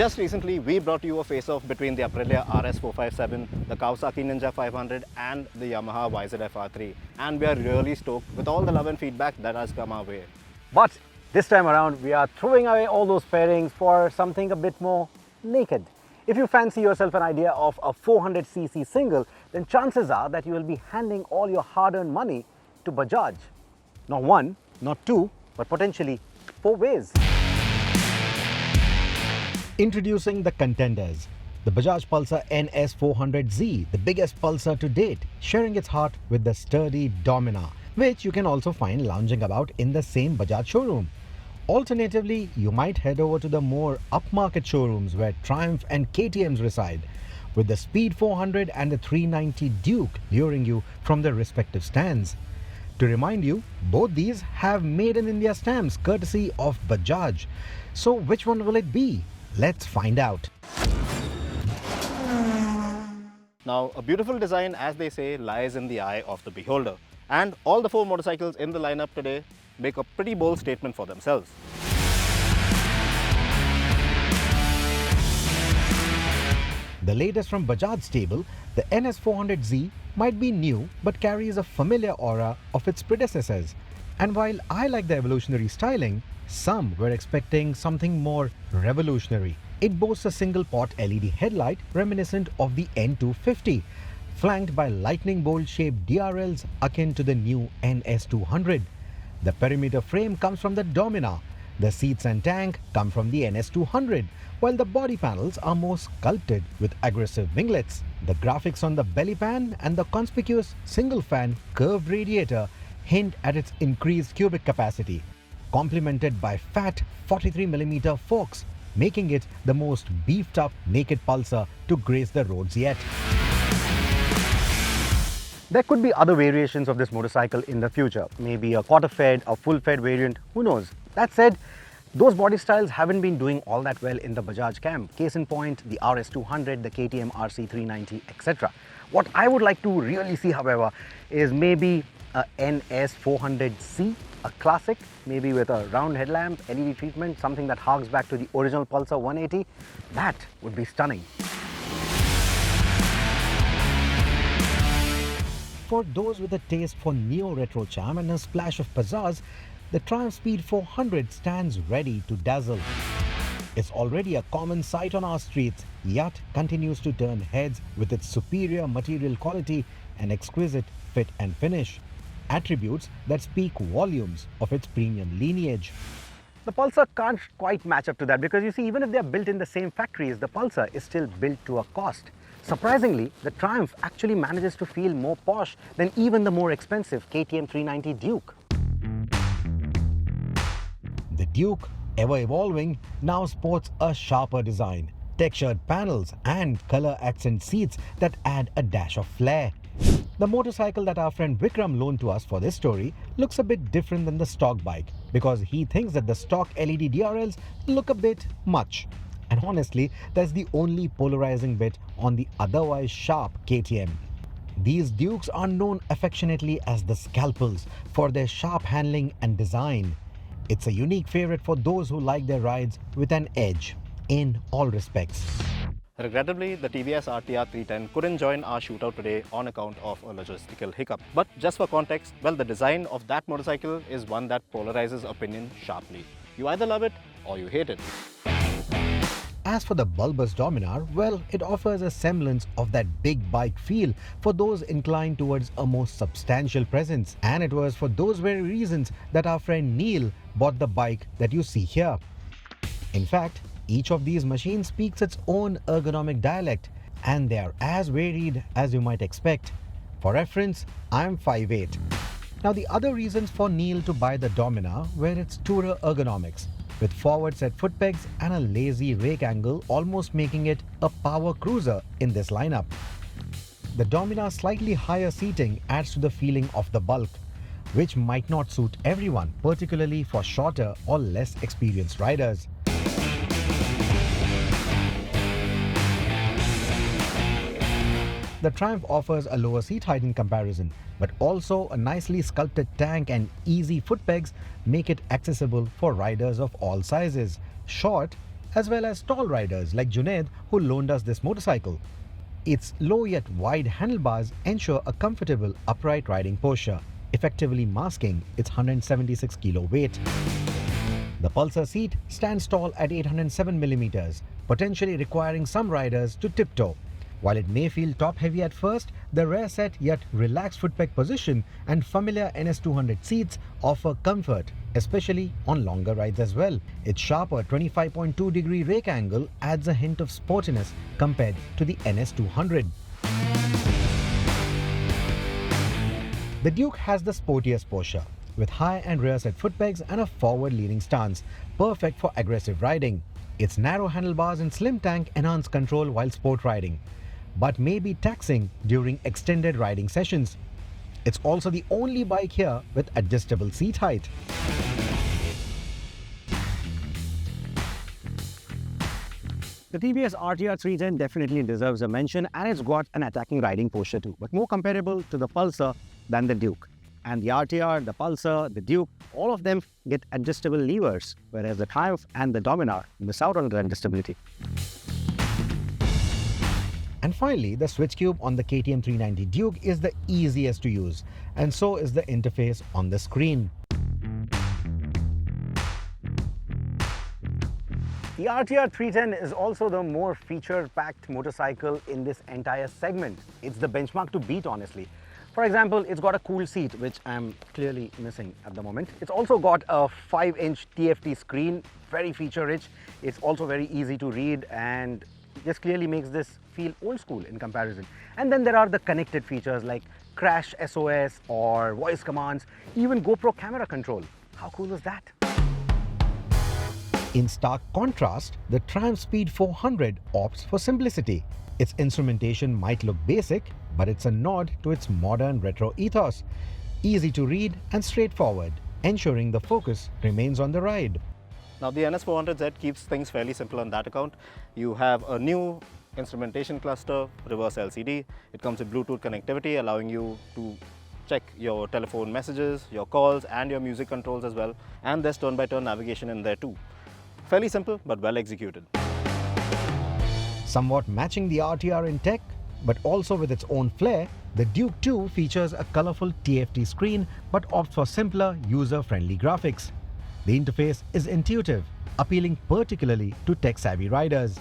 Just recently, we brought you a face-off between the Aprilia RS457, the Kawasaki Ninja 500 and the Yamaha YZF-R3. And we are really stoked with all the love and feedback that has come our way. But this time around, we are throwing away all those pairings for something a bit more naked. If you fancy yourself an idea of a 400cc single, then chances are that you will be handing all your hard-earned money to Bajaj. Not one, not two, but potentially 4 ways. Introducing the Contenders, the Bajaj Pulsar NS400z, the biggest Pulsar to date, sharing its heart with the sturdy Dominar, which you can also find lounging about in the same Bajaj showroom. Alternatively, you might head over to the more upmarket showrooms where Triumph and KTMs reside, with the Speed 400 and the 390 Duke luring you from their respective stands. To remind you, both these have Made in India stamps courtesy of Bajaj. So which one will it be? Let's find out. Now, a beautiful design, as they say, lies in the eye of the beholder. And all the 4 motorcycles in the lineup today make a pretty bold statement for themselves. The latest from Bajaj stable, the NS400z might be new but carries a familiar aura of its predecessors. And while I like the evolutionary styling, some were expecting something more revolutionary. It boasts a single pot LED headlight reminiscent of the N250, flanked by lightning bolt shaped DRLs akin to the new NS200. The perimeter frame comes from the Dominar. The seats and tank come from the NS200, while the body panels are more sculpted with aggressive winglets. The graphics on the belly pan and the conspicuous single fan curved radiator hint at its increased cubic capacity, complemented by fat 43mm forks, making it the most beefed up naked Pulsar to grace the roads yet. There could be other variations of this motorcycle in the future, maybe a quarter-fed or full-fed variant, who knows. That said, those body styles haven't been doing all that well in the Bajaj camp. Case in point, the RS200, the KTM RC390, etc. What I would like to really see, however, is maybe a NS400z, a classic, maybe with a round headlamp, LED treatment, something that harks back to the original Pulsar 180. That would be stunning. For those with a taste for neo-retro charm and a splash of pizzazz, the Triumph Speed 400 stands ready to dazzle. It's already a common sight on our streets, yet continues to turn heads with its superior material quality and exquisite fit and finish, attributes that speak volumes of its premium lineage. The Pulsar can't quite match up to that because you see, even if they're built in the same factories, the Pulsar is still built to a cost. Surprisingly, the Triumph actually manages to feel more posh than even the more expensive KTM 390 Duke. The Duke, ever evolving, now sports a sharper design, textured panels and color accent seats that add a dash of flair. The motorcycle that our friend Vikram loaned to us for this story looks a bit different than the stock bike because he thinks that the stock LED DRLs look a bit much. And honestly, that's the only polarizing bit on the otherwise sharp KTM. These Dukes are known affectionately as the Scalpels for their sharp handling and design. It's a unique favorite for those who like their rides with an edge in all respects. Regrettably, the TVS RTR 310 couldn't join our shootout today on account of a logistical hiccup. But just for context, well, the design of that motorcycle is one that polarizes opinion sharply. You either love it or you hate it. As for the bulbous Dominar, well, it offers a semblance of that big bike feel for those inclined towards a more substantial presence. And it was for those very reasons that our friend Neil bought the bike that you see here. In fact, each of these machines speaks its own ergonomic dialect, and they are as varied as you might expect. For reference, I'm 5'8". Now, the other reasons for Neil to buy the Dominar were its tourer ergonomics, with forward set foot pegs and a lazy rake angle, almost making it a power cruiser in this lineup. The Dominar's slightly higher seating adds to the feeling of the bulk, which might not suit everyone, particularly for shorter or less experienced riders. The Triumph offers a lower seat height in comparison, but also a nicely sculpted tank and easy foot pegs make it accessible for riders of all sizes, short as well as tall riders like Junaid, who loaned us this motorcycle. Its low yet wide handlebars ensure a comfortable upright riding posture, effectively masking its 176 kilo weight. The Pulsar seat stands tall at 807mm, potentially requiring some riders to tiptoe. While it may feel top-heavy at first, the rear set yet relaxed footpeg position and familiar NS400 seats offer comfort, especially on longer rides as well. Its sharper 25.2-degree rake angle adds a hint of sportiness compared to the NS200. The Duke has the sportiest posture, with high and rear set footpegs and a forward-leaning stance, perfect for aggressive riding. Its narrow handlebars and slim tank enhance control while sport riding, but may be taxing during extended riding sessions. It's also the only bike here with adjustable seat height. The TVS RTR 310 definitely deserves a mention, and it's got an attacking riding posture too, but more comparable to the Pulsar than the Duke. And the RTR, the Pulsar, the Duke, all of them get adjustable levers, whereas the Triumph and the Dominar miss out on the adjustability. And finally, the switch cube on the KTM 390 Duke is the easiest to use, and so is the interface on the screen. The RTR 310 is also the more feature-packed motorcycle in this entire segment. It's the benchmark to beat, honestly. For example, it's got a cool seat, which I'm clearly missing at the moment. It's also got a 5-inch TFT screen, very feature-rich. It's also very easy to read, and this clearly makes this feel old school in comparison. And then there are the connected features like crash SOS or voice commands, even GoPro camera control. How cool is that? In stark contrast, the Triumph Speed 400 opts for simplicity. Its instrumentation might look basic, but it's a nod to its modern retro ethos. Easy to read and straightforward, ensuring the focus remains on the ride. Now the NS400Z keeps things fairly simple on that account. You have a new instrumentation cluster, reverse LCD. It comes with Bluetooth connectivity, allowing you to check your telephone messages, your calls and your music controls as well. And there's turn-by-turn navigation in there too. Fairly simple but well executed. Somewhat matching the RTR in tech, but also with its own flair, the Duke 2 features a colorful TFT screen but opts for simpler, user-friendly graphics. The interface is intuitive, appealing particularly to tech-savvy riders.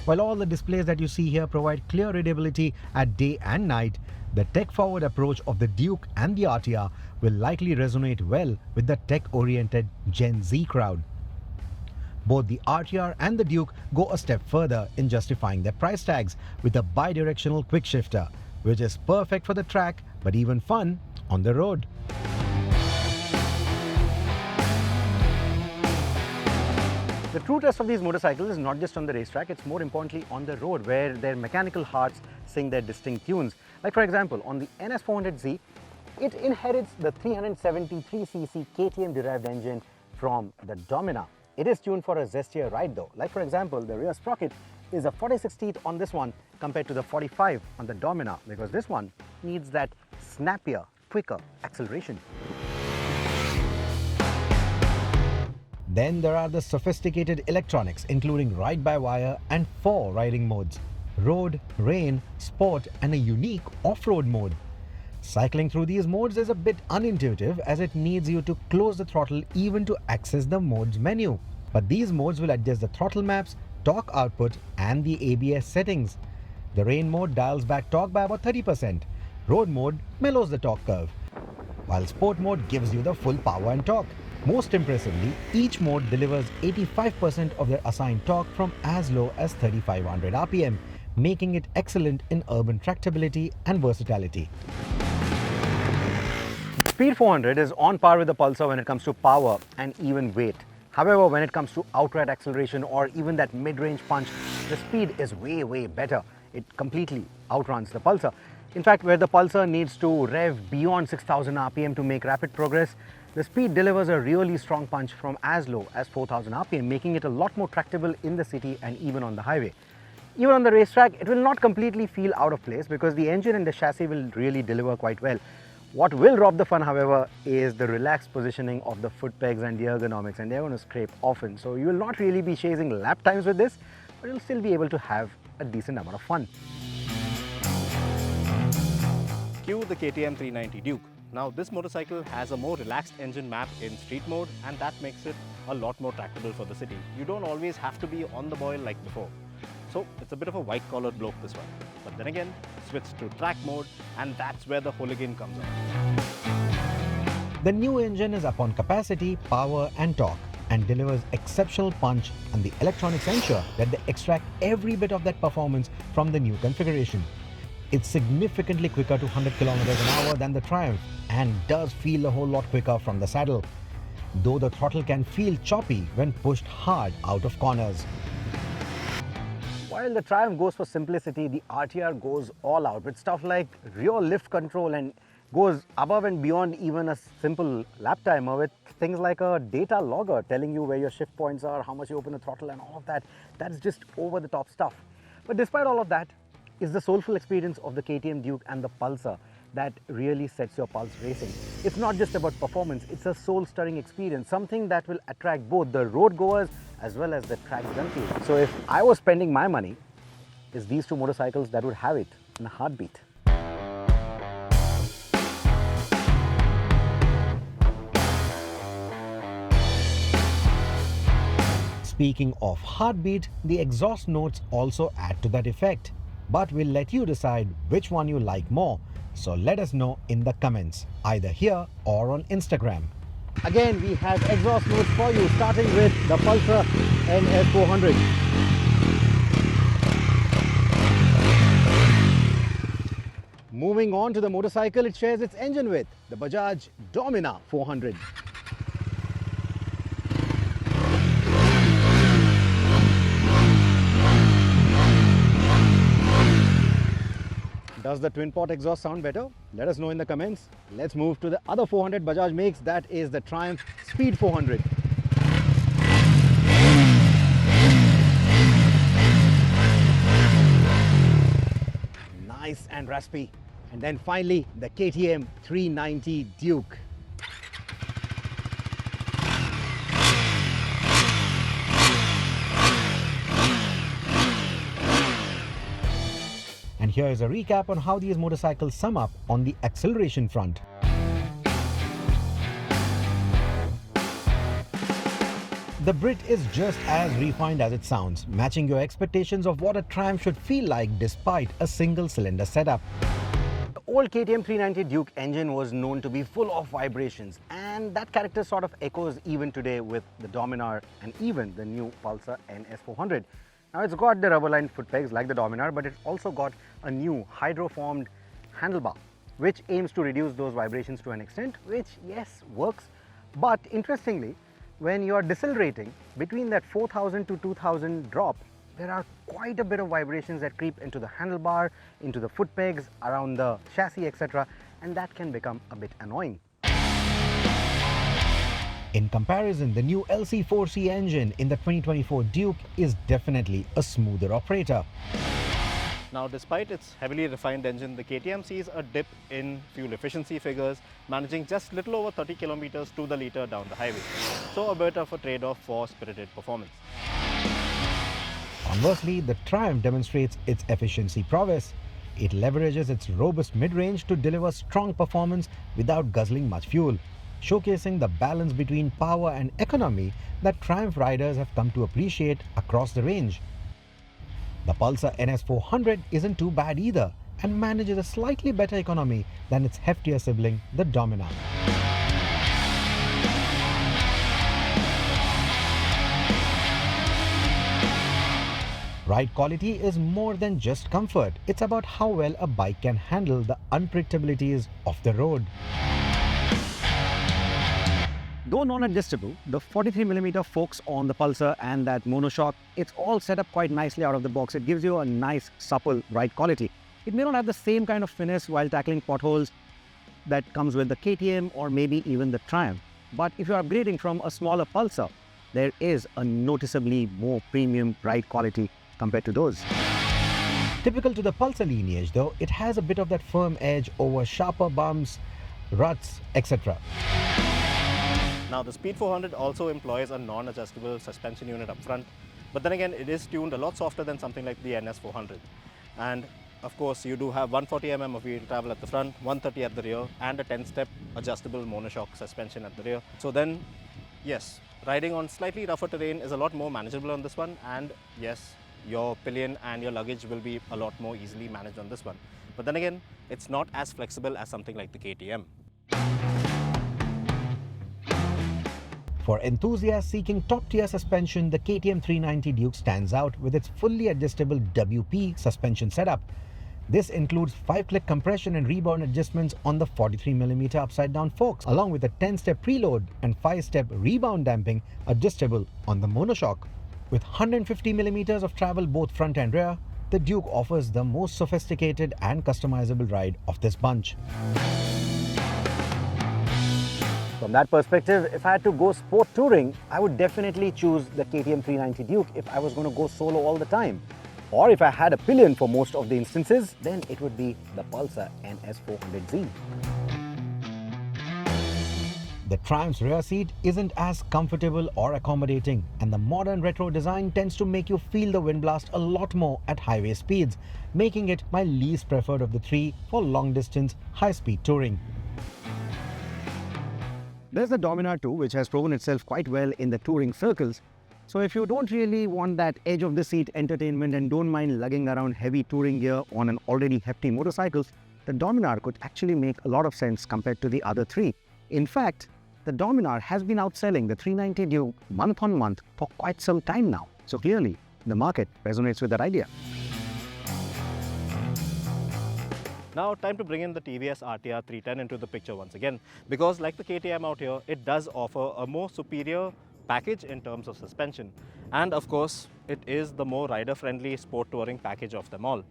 While all the displays that you see here provide clear readability at day and night, the tech-forward approach of the Duke and the RTR will likely resonate well with the tech-oriented Gen Z crowd. Both the RTR and the Duke go a step further in justifying their price tags with a bi-directional quick shifter, which is perfect for the track but even fun on the road. The true test of these motorcycles is not just on the racetrack, it's more importantly on the road, where their mechanical hearts sing their distinct tunes. Like for example, on the NS400Z, it inherits the 373cc KTM derived engine from the Dominar. It is tuned for a zestier ride though. Like for example, the rear sprocket is a 46 teeth on this one compared to the 45 on the Dominar, because this one needs that snappier, quicker acceleration. Then there are the sophisticated electronics, including ride-by-wire and 4 riding modes: road, rain, sport and a unique off-road mode. Cycling through these modes is a bit unintuitive as it needs you to close the throttle even to access the modes menu. But these modes will adjust the throttle maps, torque output and the ABS settings. The rain mode dials back torque by about 30%. Road mode mellows the torque curve, while sport mode gives you the full power and torque. Most impressively, each mode delivers 85% of their assigned torque from as low as 3500 RPM, making it excellent in urban tractability and versatility. Speed 400 is on par with the Pulsar when it comes to power and even weight. However, when it comes to outright acceleration or even that mid-range punch, the speed is way better. It completely outruns the Pulsar. In fact, where the Pulsar needs to rev beyond 6000 RPM to make rapid progress, the Speed delivers a really strong punch from as low as 4000 RPM, making it a lot more tractable in the city and even on the highway. Even on the racetrack, it will not completely feel out of place because the engine and the chassis will really deliver quite well. What will rob the fun, however, is the relaxed positioning of the foot pegs and the ergonomics, and they're going to scrape often. So you will not really be chasing lap times with this, but you'll still be able to have a decent amount of fun. Cue the KTM 390 Duke. Now this motorcycle has a more relaxed engine map in street mode, and that makes it a lot more tractable for the city. You don't always have to be on the boil like before. So it's a bit of a white-collar bloke, this one. But then again, switch to track mode, and that's where the hooligan comes out. The new engine is up on capacity, power and torque and delivers exceptional punch, and the electronics ensure that they extract every bit of that performance from the new configuration. It's significantly quicker to 100 km an hour than the Triumph and does feel a whole lot quicker from the saddle, though the throttle can feel choppy when pushed hard out of corners. While the Triumph goes for simplicity, the RTR goes all out with stuff like rear lift control and goes above and beyond even a simple lap timer with things like a data logger telling you where your shift points are, how much you open the throttle and all of that. That's just over the top stuff. But despite all of that, is the soulful experience of the KTM Duke and the Pulsar that really sets your pulse racing. It's not just about performance, it's a soul-stirring experience, something that will attract both the road goers as well as the track junkies. So if I was spending my money, it's these two motorcycles that would have it in a heartbeat. Speaking of heartbeat, the exhaust notes also add to that effect. But we'll let you decide which one you like more. So let us know in the comments, either here or on Instagram. Again, we have exhaust notes for you, starting with the Pulsar NS400. Moving on to the motorcycle it shares its engine with, the Bajaj Dominar 400. Does the twin pot exhaust sound better? Let us know in the comments. Let's move to the other 400 Bajaj makes, that is the Triumph Speed 400. Nice and raspy. And then finally, the KTM 390 Duke. And here is a recap on how these motorcycles sum up on the acceleration front. The Brit is just as refined as it sounds, matching your expectations of what a Triumph should feel like despite a single-cylinder setup. The old KTM 390 Duke engine was known to be full of vibrations, and that character sort of echoes even today with the Dominar and even the new Pulsar NS400. Now it's got the rubber-lined foot pegs like the Dominar, but it's also got a new hydroformed handlebar, which aims to reduce those vibrations to an extent, which yes, works. But interestingly, when you're decelerating between that 4000 to 2000 drop, there are quite a bit of vibrations that creep into the handlebar, into the foot pegs, around the chassis, etc. And that can become a bit annoying. In comparison, the new LC4C engine in the 2024 Duke is definitely a smoother operator. Now, despite its heavily refined engine, the KTM sees a dip in fuel efficiency figures, managing just little over 30 kilometers to the litre down the highway. So a bit of a trade-off for spirited performance. Conversely, the Triumph demonstrates its efficiency prowess. It leverages its robust mid-range to deliver strong performance without guzzling much fuel, showcasing the balance between power and economy that Triumph riders have come to appreciate across the range. The Pulsar NS400 isn't too bad either and manages a slightly better economy than its heftier sibling, the Dominar. Ride quality is more than just comfort. It's about how well a bike can handle the unpredictabilities of the road. Though non-adjustable, the 43mm forks on the Pulsar and that monoshock, it's all set up quite nicely out of the box. It gives you a nice, supple ride quality. It may not have the same kind of finesse while tackling potholes that comes with the KTM or maybe even the Triumph. But if you're upgrading from a smaller Pulsar, there is a noticeably more premium ride quality compared to those. Typical to the Pulsar lineage though, it has a bit of that firm edge over sharper bumps, ruts, etc. Now the Speed 400 also employs a non-adjustable suspension unit up front, but then again it is tuned a lot softer than something like the NS400. And of course you do have 140 mm of wheel travel at the front, 130 at the rear, and a 10-step adjustable monoshock suspension at the rear. So then yes, riding on slightly rougher terrain is a lot more manageable on this one, and yes, your pillion and your luggage will be a lot more easily managed on this one. But then again, it's not as flexible as something like the KTM. For enthusiasts seeking top-tier suspension, the KTM 390 Duke stands out with its fully adjustable WP suspension setup. This includes 5-click compression and rebound adjustments on the 43mm upside-down forks, along with a 10-step preload and 5-step rebound damping adjustable on the monoshock. With 150mm of travel both front and rear, the Duke offers the most sophisticated and customizable ride of this bunch. From that perspective, if I had to go sport touring, I would definitely choose the KTM 390 Duke if I was going to go solo all the time. Or if I had a pillion for most of the instances, then it would be the Pulsar NS400z. The Triumph's rear seat isn't as comfortable or accommodating, and the modern retro design tends to make you feel the wind blast a lot more at highway speeds, making it my least preferred of the three for long-distance, high-speed touring. There's the Dominar too, which has proven itself quite well in the touring circles. So if you don't really want that edge of the seat entertainment and don't mind lugging around heavy touring gear on an already hefty motorcycle, the Dominar could actually make a lot of sense compared to the other three. In fact, the Dominar has been outselling the 390 Duke month on month for quite some time now. So clearly, the market resonates with that idea. Now time to bring in the TVS RTR 310 into the picture once again, because like the KTM out here, it does offer a more superior package in terms of suspension, and of course it is the more rider friendly sport touring package of them all.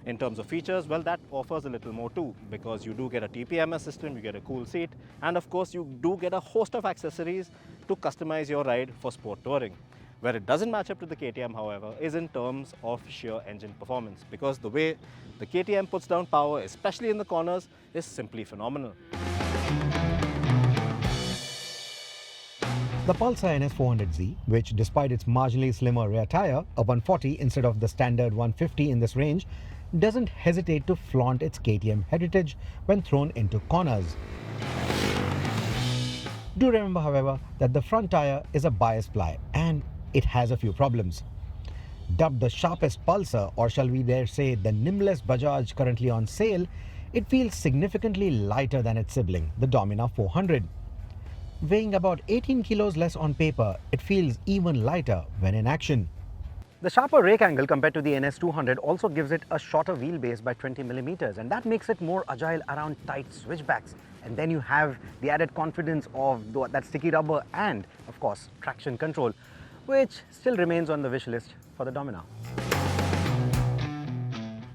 In terms of features, well, that offers a little more too, because you do get a TPMS system, you get a cool seat, and of course you do get a host of accessories to customize your ride for sport touring. Where it doesn't match up to the KTM, however, is in terms of sheer engine performance, because the way the KTM puts down power, especially in the corners, is simply phenomenal. The Pulsar NS400z, which despite its marginally slimmer rear tyre, a 140 instead of the standard 150 in this range, doesn't hesitate to flaunt its KTM heritage when thrown into corners. Do remember, however, that the front tyre is a bias ply and it has a few problems. Dubbed the sharpest Pulsar, or shall we dare say the nimblest Bajaj currently on sale, it feels significantly lighter than its sibling, the Dominar 400. Weighing about 18 kilos less on paper, it feels even lighter when in action. The sharper rake angle compared to the NS200 also gives it a shorter wheelbase by 20mm, and that makes it more agile around tight switchbacks. And then you have the added confidence of that sticky rubber and, of course, traction control, which still remains on the wish list for the Dominar.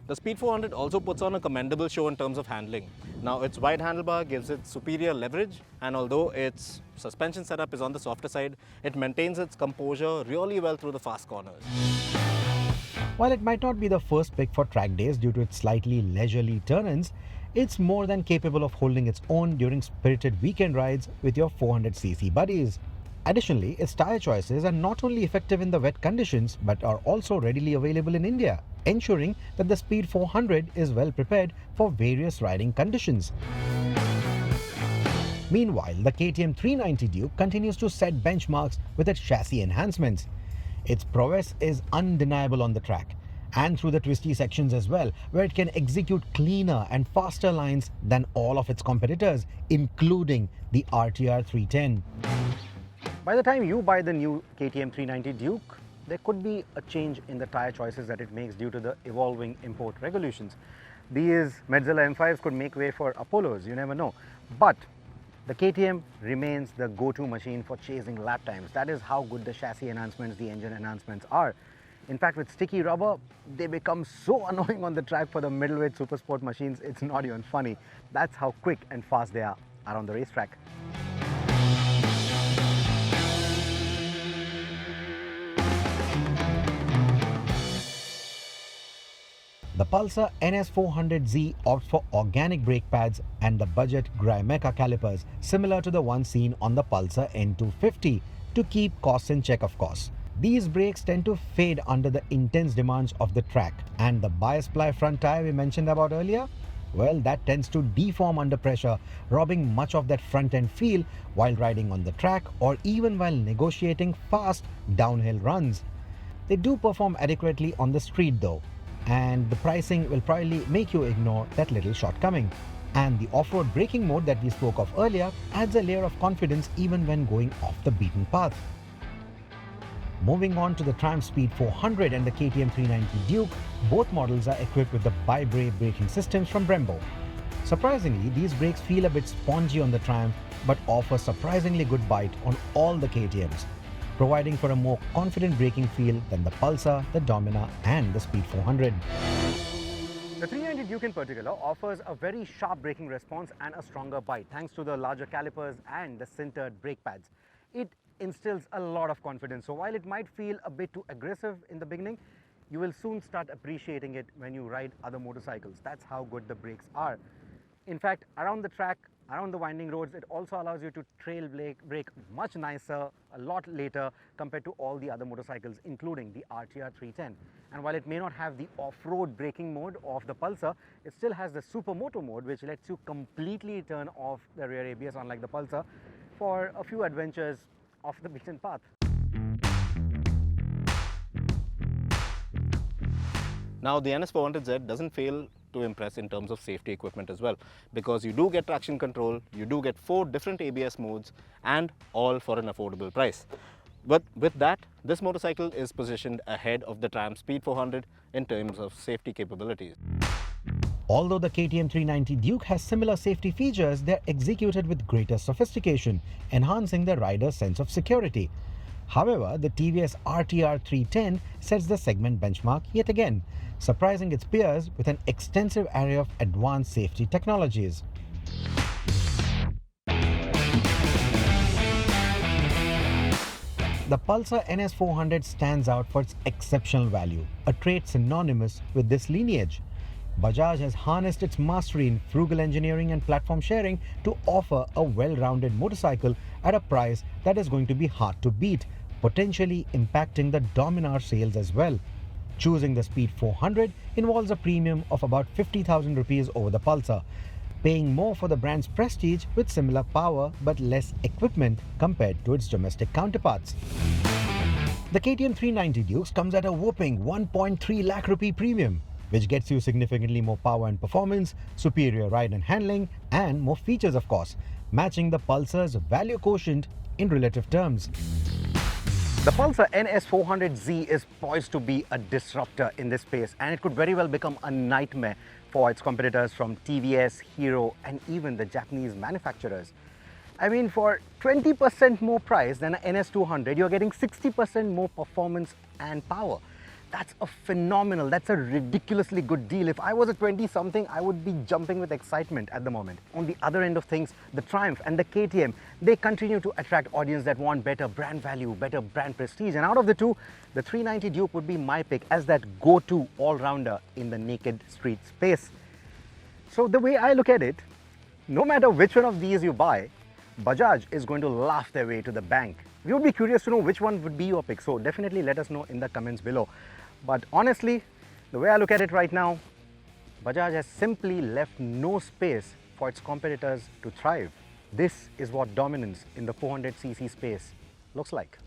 The Speed 400 also puts on a commendable show in terms of handling. Now, its wide handlebar gives it superior leverage, and although its suspension setup is on the softer side, it maintains its composure really well through the fast corners. While it might not be the first pick for track days due to its slightly leisurely turn-ins, it's more than capable of holding its own during spirited weekend rides with your 400cc buddies. Additionally, its tyre choices are not only effective in the wet conditions but are also readily available in India, ensuring that the Speed 400 is well prepared for various riding conditions. Meanwhile, the KTM 390 Duke continues to set benchmarks with its chassis enhancements. Its prowess is undeniable on the track and through the twisty sections as well, where it can execute cleaner and faster lines than all of its competitors, including the RTR 310. By the time you buy the new KTM 390 Duke, there could be a change in the tyre choices that it makes due to the evolving import regulations. These Medzilla M5s could make way for Apollos, you never know. But the KTM remains the go-to machine for chasing lap times. That is how good the chassis enhancements, the engine enhancements are. In fact, with sticky rubber, they become so annoying on the track for the middleweight supersport machines, it's not even funny. That's how quick and fast they are on the racetrack. The Pulsar NS400z opts for organic brake pads and the budget Grimeca calipers similar to the one seen on the Pulsar N250 to keep costs in check, of course. These brakes tend to fade under the intense demands of the track, and the bias ply front tire we mentioned about earlier, well, that tends to deform under pressure, robbing much of that front end feel while riding on the track or even while negotiating fast downhill runs. They do perform adequately on the street though, and the pricing will probably make you ignore that little shortcoming. And the off-road braking mode that we spoke of earlier adds a layer of confidence even when going off the beaten path. Moving on to the Triumph Speed 400 and the KTM 390 Duke, both models are equipped with the bi-brake braking systems from Brembo. Surprisingly, these brakes feel a bit spongy on the Triumph but offer surprisingly good bite on all the KTMs, providing for a more confident braking feel than the Pulsar, the Dominar and the Speed 400. The 390 Duke in particular offers a very sharp braking response and a stronger bite thanks to the larger calipers and the sintered brake pads. It instills a lot of confidence, so while it might feel a bit too aggressive in the beginning, you will soon start appreciating it when you ride other motorcycles. That's how good the brakes are. In fact, around the track, around the winding roads, it also allows you to trail brake much nicer, a lot later compared to all the other motorcycles, including the RTR 310. And while it may not have the off-road braking mode of the Pulsar, it still has the Supermoto mode, which lets you completely turn off the rear ABS, unlike the Pulsar, for a few adventures off the beaten path. Now the NS400Z doesn't fail to impress in terms of safety equipment as well, because you do get traction control, you do get 4 different ABS modes, and all for an affordable price. But with that, this motorcycle is positioned ahead of the Triumph Speed 400 in terms of safety capabilities. Although the KTM 390 Duke has similar safety features, they're executed with greater sophistication, enhancing the rider's sense of security. However, the TVS RTR 310 sets the segment benchmark yet again, surprising its peers with an extensive array of advanced safety technologies. The Pulsar NS400 stands out for its exceptional value, a trait synonymous with this lineage. Bajaj has harnessed its mastery in frugal engineering and platform sharing to offer a well-rounded motorcycle at a price that is going to be hard to beat, potentially impacting the Dominar sales as well. Choosing the Speed 400 involves a premium of about 50,000 rupees over the Pulsar, paying more for the brand's prestige with similar power but less equipment compared to its domestic counterparts. The KTM 390 Dukes comes at a whopping 1.3 lakh rupee premium, which gets you significantly more power and performance, superior ride and handling, and more features of course, matching the Pulsar's value quotient in relative terms. The Pulsar NS400z is poised to be a disruptor in this space, and it could very well become a nightmare for its competitors from TVS, Hero and even the Japanese manufacturers. I mean, for 20% more price than an NS200, you're getting 60% more performance and power. That's a phenomenal, that's a ridiculously good deal. If I was a 20-something, I would be jumping with excitement at the moment. On the other end of things, the Triumph and the KTM, they continue to attract audience that want better brand value, better brand prestige. And out of the two, the 390 Duke would be my pick as that go-to all-rounder in the naked street space. So the way I look at it, no matter which one of these you buy, Bajaj is going to laugh their way to the bank. We would be curious to know which one would be your pick, so definitely let us know in the comments below. But honestly, the way I look at it right now, Bajaj has simply left no space for its competitors to thrive. This is what dominance in the 400cc space looks like.